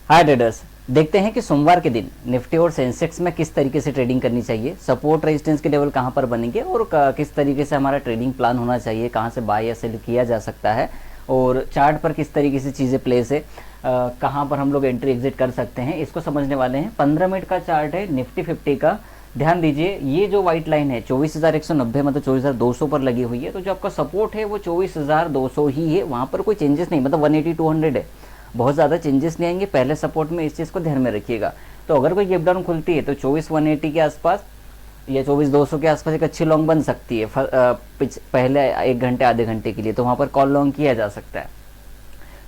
हाय traders, देखते हैं कि सोमवार के दिन निफ्टी और सेंसेक्स में किस तरीके से ट्रेडिंग करनी चाहिए, सपोर्ट रेजिस्टेंस के लेवल कहां पर बनेंगे और किस तरीके से हमारा ट्रेडिंग प्लान होना चाहिए, कहां से बाय या सेल किया जा सकता है और चार्ट पर किस तरीके से चीज़ें प्लेस है, कहां पर हम लोग एंट्री एग्जिट कर सकते हैं, इसको समझने वाले हैं। 15 मिनट का चार्ट है निफ्टी 50 का। ध्यान दीजिए, ये जो व्हाइट लाइन है 24,190 मतलब 24,200 पर लगी हुई है, तो जो आपका सपोर्ट है वो 24,200 ही है, वहां पर कोई चेंजेस नहीं, मतलब 180 200 है, बहुत ज़्यादा चेंजेस नहीं आएंगे पहले सपोर्ट में, इस चीज़ को ध्यान में रखिएगा। तो अगर कोई गैप डाउन खुलती है तो 24,180 के आसपास या 24,200 के आसपास एक अच्छी लॉन्ग बन सकती है पहले 1 घंटे आधे घंटे के लिए, तो वहाँ पर कॉल लॉन्ग किया जा सकता है।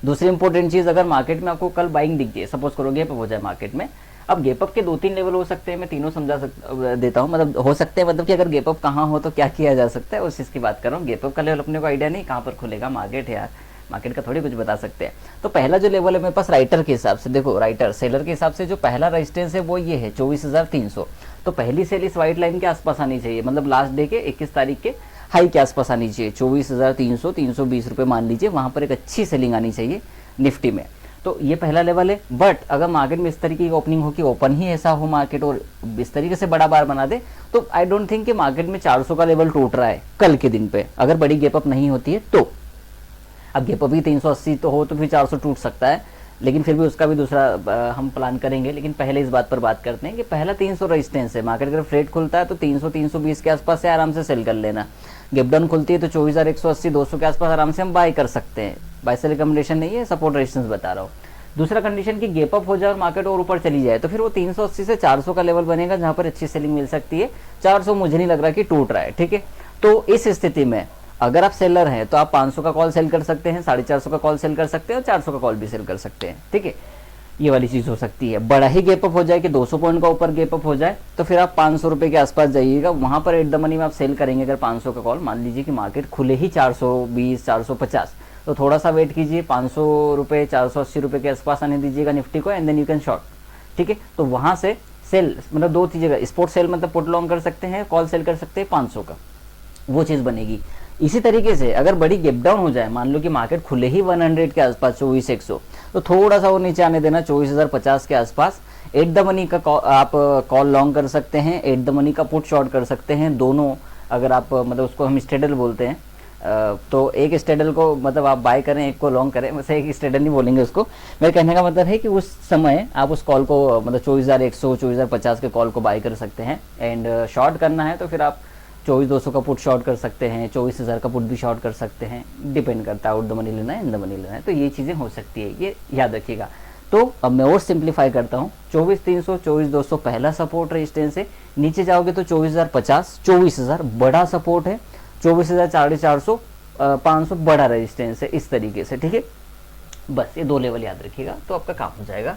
दूसरी इंपॉर्टेंट चीज़, अगर मार्केट में आपको कल बाइंग दिख गई, सपोज करो गैप अप हो जाए मार्केट में, अब गैप अप के 2-3 लेवल हो सकते हैं, मैं तीनों समझा देता हूँ, मतलब हो सकते हैं, मतलब कि अगर गैप अप कहाँ हो तो क्या किया जा सकता है उस चीज़ की बात कर रहा हूँ। गैप अप का लेवल अपने को आइडिया नहीं कहाँ पर खुलेगा मार्केट है यार, मार्केट का थोड़ी कुछ बता सकते हैं। तो पहला जो लेवल है मेरे पास राइटर के हिसाब से, देखो राइटर सेलर के हिसाब से जो पहला रेजिस्टेंस है वो ये है 24,300। तो पहली सेल इस व्हाइट लाइन के आसपास आनी चाहिए, मतलब लास्ट डे के 21 तारीख के हाई के आसपास आनी चाहिए, 24,300 320 रुपये मान लीजिए, वहाँ पर एक अच्छी सेलिंग आनी चाहिए निफ्टी में। तो ये पहला लेवल है। बट अगर मार्केट में इस तरीके की ओपनिंग हो कि ओपन ही ऐसा हो मार्केट और इस तरीके से बड़ा बार बना दे, तो आई डोंट थिंक कि मार्केट में 400 का लेवल टूट रहा है कल के दिन पे, अगर बड़ी गैप अप नहीं होती है तो। अब गैप अप भी 380 तो हो तो फिर 400 टूट सकता है, लेकिन फिर भी उसका भी दूसरा हम प्लान करेंगे। लेकिन पहले इस बात पर बात करते हैं कि पहला 300 रेजिस्टेंस है, मार्केट अगर फ्लेट खुलता है तो 300 320 के आसपास से आराम से सेल कर लेना। गैप डाउन खुलती है तो 24,180 200 के आसपास आराम से हम बाय कर सकते हैं। बाय सेल रिकमेंडेशन नहीं है, सपोर्ट रेजिस्टेंस बता रहा हूँ। दूसरा कंडीशन कि गैप अप हो जाए और मार्केट और ऊपर चली जाए, तो फिर वो 380 से 400 का लेवल बनेगा जहां पर अच्छी सेलिंग मिल सकती है। 400 मुझे नहीं लग रहा कि टूट रहा है, ठीक है। तो इस स्थिति में अगर आप सेलर हैं तो आप 500 का कॉल सेल कर सकते हैं, 450 का कॉल सेल कर सकते हैं और 400 का कॉल भी सेल कर सकते हैं, ठीक है। ये वाली चीज हो सकती है। बड़ा ही गैप अप हो जाए कि 200 पॉइंट का ऊपर गैप अप हो जाए, तो फिर आप 500 रुपए के आसपास जाइएगा, वहां पर एट द मनी में आप सेल करेंगे। अगर 500 का कॉल, मान लीजिए कि मार्केट खुले ही 420 450, तो थोड़ा सा वेट कीजिए, 500 रुपए 480 रुपए के आसपास आने दीजिएगा निफ्टी को, and then you can short, ठीक है। तो वहां से सेल, मतलब दो चीजें, स्पोर्ट सेल मतलब पुट लॉन्ग कर सकते हैं, कॉल सेल कर सकते हैं 500 का, वो चीज बनेगी। इसी तरीके से अगर बड़ी गैप डाउन हो जाए, मान लो कि मार्केट खुले ही 100 के आसपास 24,100, तो थोड़ा सा वो नीचे आने देना 24,050 के आसपास। एट द मनी का आप कॉल लॉन्ग कर सकते हैं, एट द मनी का पुट शॉर्ट कर सकते हैं, दोनों। अगर आप मतलब उसको हम स्टेडल बोलते हैं, तो एक स्टेडल को मतलब आप बाय करें, एक को लॉन्ग करें, वैसे एक स्टेडल नहीं बोलेंगे उसको। मेरे कहने का मतलब है कि उस समय आप उस कॉल को मतलब 24,100 24,050 के कॉल को बाय कर सकते हैं। एंड शॉर्ट करना है तो फिर आप 24,200 का पुट शॉर्ट कर सकते हैं, 24,000 का पुट भी शॉर्ट कर सकते हैं, डिपेंड करता है आउट द मनी लेना है इन द मनी लेना है, तो ये चीज़ें हो सकती है, ये याद रखिएगा। तो अब मैं और सिंप्लीफाई करता हूँ, 24,300 24,200 पहला सपोर्ट रेजिस्टेंस है, नीचे जाओगे तो 24,050 24,000 बड़ा सपोर्ट है, 24,000 450 500 बड़ा रेजिस्टेंस है, इस तरीके से, ठीक है। बस ये 2 लेवल याद रखिएगा तो आपका काम हो जाएगा,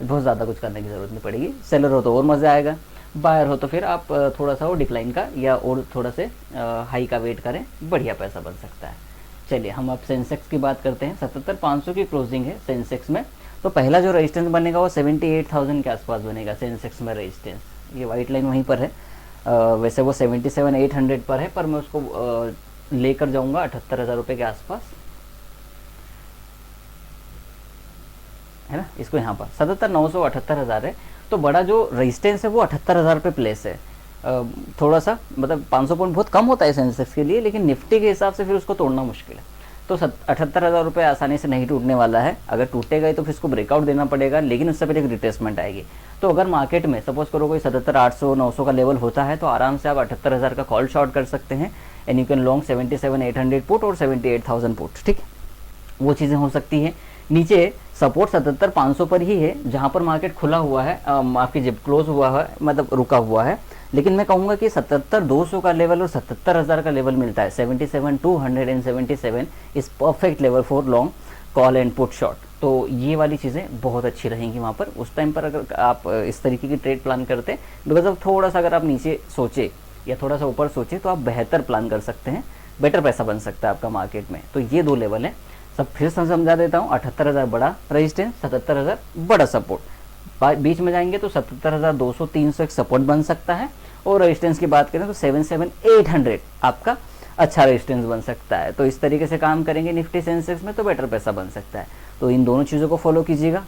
बहुत ज़्यादा कुछ करने की ज़रूरत नहीं पड़ेगी। सेलर हो तो और मज़ा आएगा, बायर हो तो फिर आप थोड़ा सा वो डिक्लाइन का या और थोड़ा से हाई का वेट करें, बढ़िया पैसा बन सकता है। चलिए हम अब सेंसेक्स की बात करते हैं। 77,500 की क्लोजिंग है सेंसेक्स में, तो पहला जो रेजिस्टेंस बनेगा वो 78,000 के आसपास बनेगा सेंसेक्स में रेजिस्टेंस, ये वाइट लाइन वहीं पर है। वैसे वो 77,800 पर है, पर मैं उसको लेकर जाऊंगा 78,000 रुपये के आसपास, है ना। इसको यहाँ पर 77,900 78,000 है, तो बड़ा जो रेजिस्टेंस है वो 78,000 पे प्लेस है। थोड़ा सा मतलब 500 पॉइंट बहुत कम होता है सेंसेक्स के लिए, लेकिन निफ्टी के हिसाब से फिर उसको तोड़ना मुश्किल है। तो 78,000 रुपये आसानी से नहीं टूटने वाला है, अगर टूटेगा ही तो फिर इसको ब्रेकआउट देना पड़ेगा, लेकिन उससे पहले एक रिट्रेसमेंट आएगी। तो अगर मार्केट में सपोज करो कोई 77,800 900 का लेवल होता है, तो आराम से आप 78,000 का कॉल शॉर्ट कर सकते हैं, and you can long 77,800 put और 78,000 पुट, ठीक, वो चीज़ें हो सकती हैं। नीचे सपोर्ट 77,500 पर ही है, जहां पर मार्केट खुला हुआ है, आपकी जब क्लोज हुआ है मतलब रुका हुआ है, लेकिन मैं कहूंगा कि 77,200 का लेवल और 77,000 का लेवल मिलता है, 77,277 is perfect level for long call and put short. तो ये वाली चीज़ें बहुत अच्छी रहेंगी वहाँ पर उस टाइम पर, अगर आप इस तरीके की ट्रेड प्लान करते हैं। बिकॉज अब थोड़ा सा अगर आप नीचे सोचे या थोड़ा सा ऊपर सोचे तो आप बेहतर प्लान कर सकते हैं, बेटर पैसा बन सकता है आपका मार्केट में। तो ये 2 लेवल है, सब फिर से समझा देता हूँ। 78,000 बड़ा रेजिस्टेंस, 77,000 बड़ा सपोर्ट, बीच में जाएंगे तो 77,200 300 एक सपोर्ट बन सकता है, और रेजिस्टेंस की बात करें तो 77,800 आपका अच्छा रेजिस्टेंस बन सकता है। तो इस तरीके से काम करेंगे निफ्टी सेंसेक्स में तो बेटर पैसा बन सकता है। तो इन दोनों चीज़ों को फॉलो कीजिएगा।